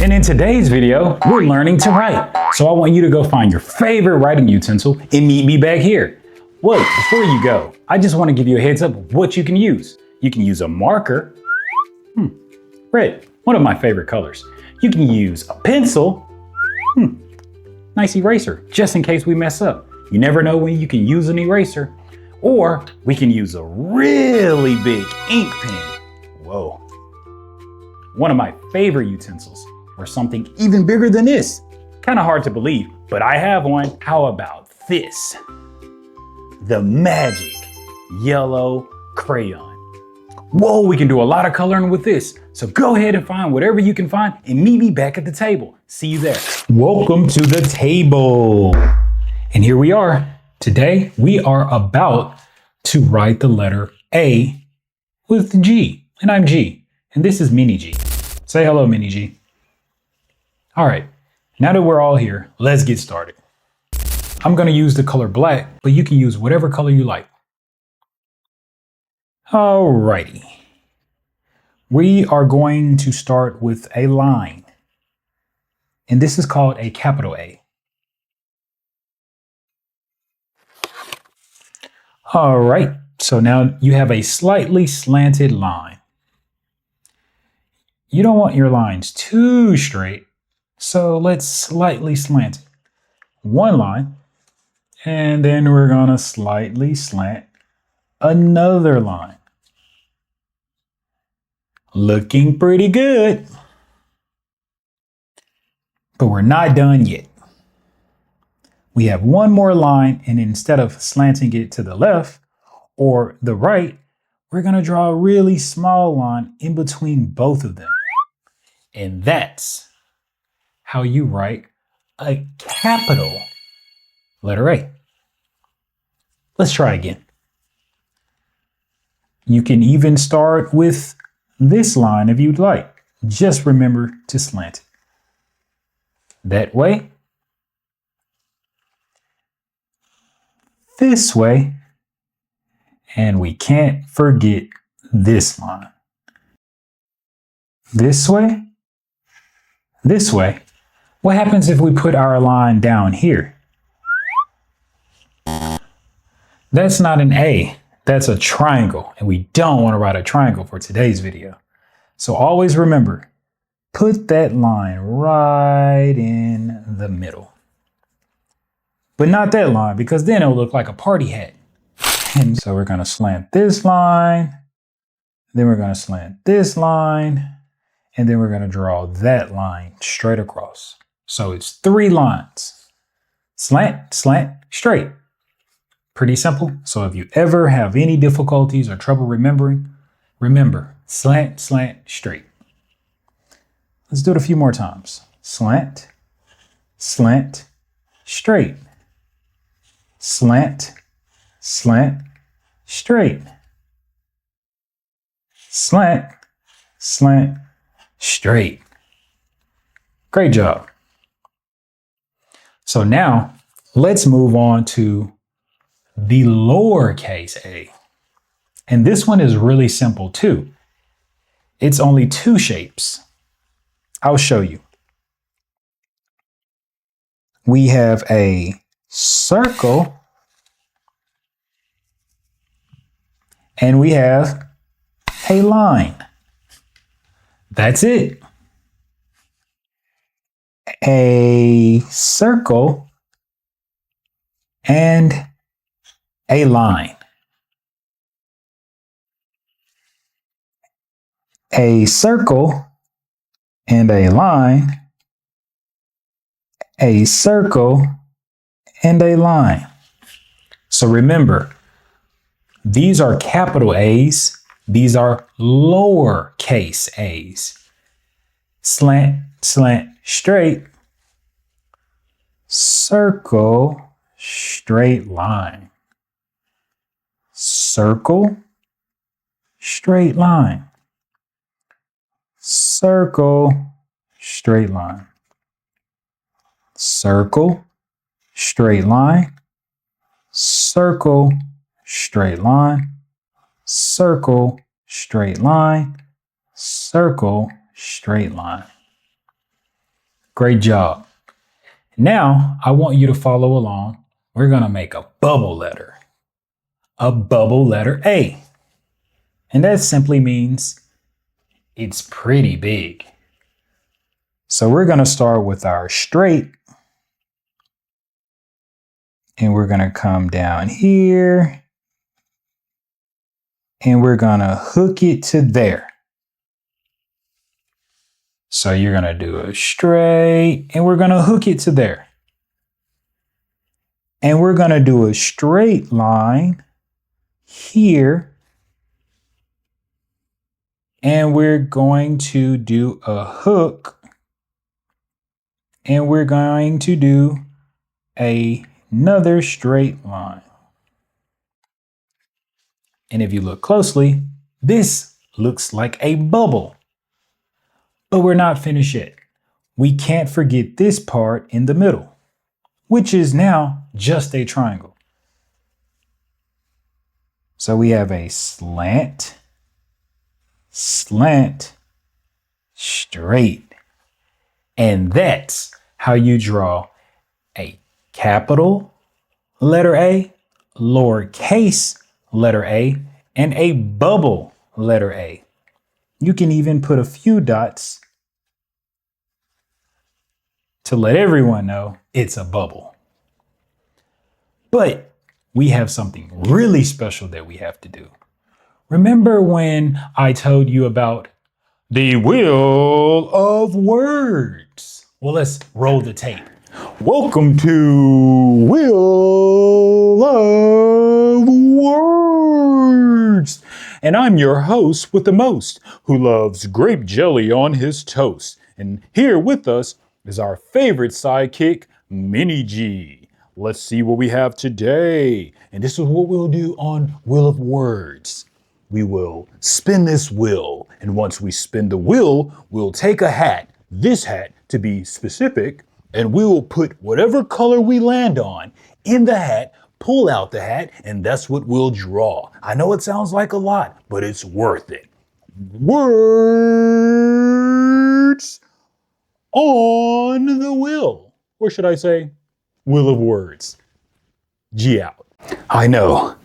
And in today's video, we're learning to write. So I want you to go find your favorite writing utensil and meet me back here. Wait, before you go, I just want to give you a heads up of what you can use. You can use a marker. Red, one of my favorite colors. You can use a pencil. Nice eraser, just in case we mess up. You never know when you can use an eraser. Or we can use a really big ink pen. Whoa. One of my favorite utensils, or something even bigger than this. Kind of hard to believe, but I have one. How about this? The magic yellow crayon. Whoa, we can do a lot of coloring with this. So go ahead and find whatever you can find and meet me back at the table. See you there. Welcome to the table. And here we are. Today, we are about to write the letter A with G. And I'm G. And this is Mini G. Say hello, Mini G. All right, now that we're all here, let's get started. I'm gonna use the color black, but you can use whatever color you like. Alrighty. We are going to start with a line. And this is called a capital A. All right, so now you have a slightly slanted line. You don't want your lines too straight, so let's slightly slant it. One line, and then we're gonna slightly slant another line. Looking pretty good. But we're not done yet. We have one more line, and instead of slanting it to the left or the right, we're going to draw a really small line in between both of them. And that's how you write a capital letter A. Let's try again. You can even start with this line if you'd like. Just remember to slant it. That way. This way. And we can't forget this line. This way. This way. What happens if we put our line down here? That's not an A. That's a triangle, and we don't want to write a triangle for today's video. So always remember, put that line right in the middle. But not that line, because then it'll look like a party hat. And so we're going to slant this line, then we're going to slant this line, and then we're going to draw that line straight across. So it's 3 lines. Slant, slant, straight. Pretty simple. So if you ever have any difficulties or trouble remembering, remember, slant, slant, straight. Let's do it a few more times. Slant, slant, straight. Slant, slant, straight. Slant, slant, straight. Great job. So now let's move on to the lowercase a. And this one is really simple too. It's only 2 shapes. I'll show you. We have a circle and we have a line. That's it. A circle and a line. A circle and a line. A circle and a line. So remember, these are capital A's. These are lowercase a's. Slant, slant, straight. Circle, straight line. Circle, straight line. Circle, straight line. Circle, straight line. Circle, straight line. Circle, straight line. Circle, straight line. Great job. Now I want you to follow along. We're going to make a bubble letter. A bubble letter A. And that simply means it's pretty big. So we're going to start with our straight. And we're going to come down here. And we're going to hook it to there. So you're going to do a straight, and we're going to hook it to there. And we're going to do a straight line here. And we're going to do a hook. And we're going to do another straight line. And if you look closely, this looks like a bubble. But we're not finished yet. We can't forget this part in the middle, which is now just a triangle. So we have a slant, slant, straight. And that's how you draw a capital letter A, lowercase letter A, and a bubble letter A. You can even put a few dots to let everyone know it's a bubble. But we have something really special that we have to do. Remember when I told you about the wheel of words? Well, let's roll the tape. Welcome to Wheel of Words. And I'm your host with the most, who loves grape jelly on his toast. And here with us is our favorite sidekick, Mini G. Let's see what we have today. And this is what we'll do on Wheel of Words. We will spin this wheel. And once we spin the wheel, we'll take a hat, this hat to be specific, and we will put whatever color we land on in the hat, pull out the hat, and that's what we'll draw. I know it sounds like a lot, but it's worth it. Words on the wheel. Or should I say, Wheel of Words. G out. I know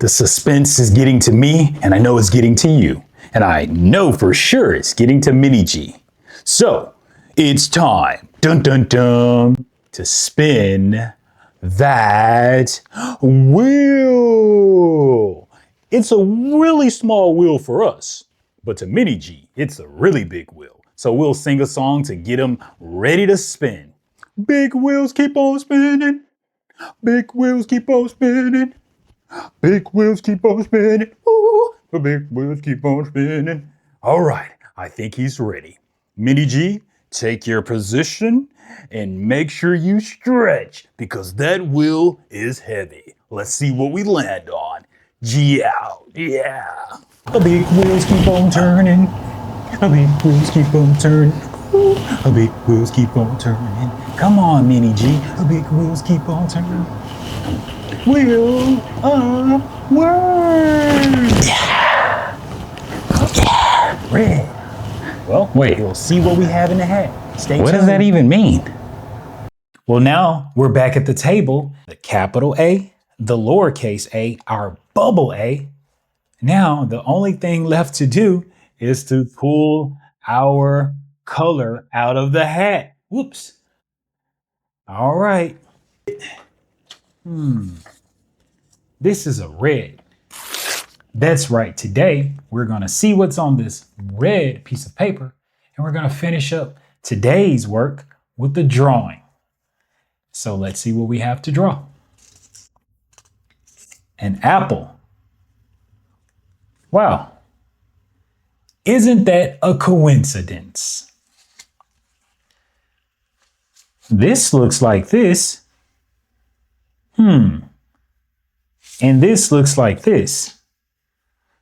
the suspense is getting to me, and I know it's getting to you. And I know for sure it's getting to Mini G. So it's time, dun dun dun, to spin that wheel. It's a really small wheel for us, but to Mini G, it's a really big wheel. So we'll sing a song to get him ready to spin. Big wheels keep on spinning. Big wheels keep on spinning. Big wheels keep on spinning. Ooh, the big wheels keep on spinning. All right, I think he's ready. Mini G, take your position and make sure you stretch because that wheel is heavy. Let's see what we land on. G out, yeah. The big wheels keep on turning. The big wheels keep on turning. Ooh, the big wheels keep on turning. Come on, Mini G. The big wheels keep on turning. Wheel of Words. Yeah. Yeah. Red. Well, wait. We'll see what we have in the hat. Stay tuned. What does that even mean? Well, now we're back at the table. The capital A, the lowercase a, our bubble A. Now, the only thing left to do is to pull our color out of the hat. Whoops. All right. This is a red. That's right. Today, we're going to see what's on this red piece of paper, and we're going to finish up today's work with the drawing. So let's see what we have to draw. An apple. Wow. Isn't that a coincidence? This looks like this. And this looks like this.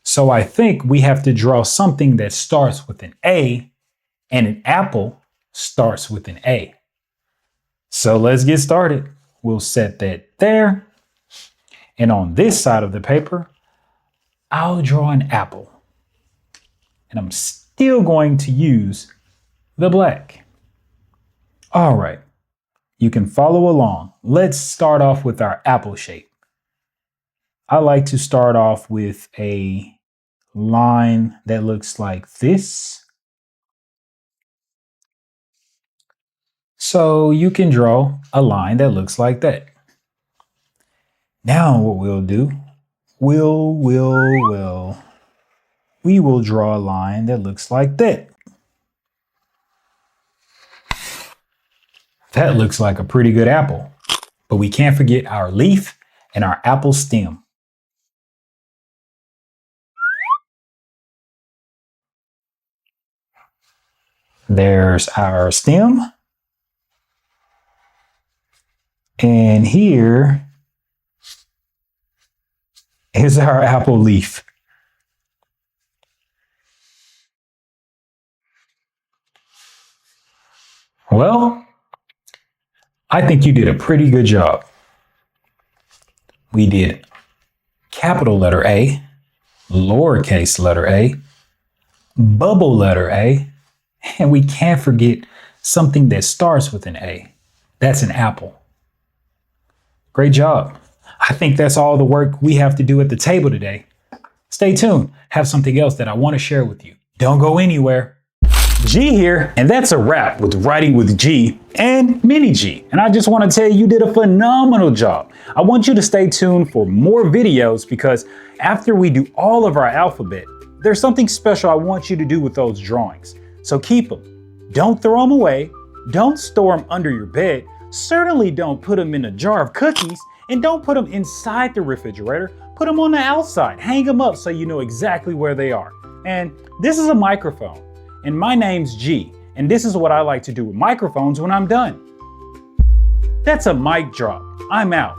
So I think we have to draw something that starts with an A, and an apple starts with an A. So let's get started. We'll set that there. And on this side of the paper, I'll draw an apple. And I'm still going to use the black. All right, you can follow along. Let's start off with our apple shape. I like to start off with a line that looks like this. So you can draw a line that looks like that. Now what we'll do, we will draw a line that looks like that. That looks like a pretty good apple, but we can't forget our leaf and our apple stem. There's our stem. And here is our apple leaf. Well, I think you did a pretty good job. We did capital letter A, lowercase letter a, bubble letter A, and we can't forget something that starts with an A. That's an apple. Great job. I think that's all the work we have to do at the table today. Stay tuned. Have something else that I want to share with you. Don't go anywhere. G here, and that's a wrap with Writing with G and Mini G. And I just want to tell you, you did a phenomenal job. I want you to stay tuned for more videos because after we do all of our alphabet, there's something special I want you to do with those drawings. So keep them. Don't throw them away. Don't store them under your bed. Certainly don't put them in a jar of cookies, and don't put them inside the refrigerator. Put them on the outside. Hang them up so you know exactly where they are. And this is a microphone. And my name's G, and this is what I like to do with microphones when I'm done. That's a mic drop. I'm out.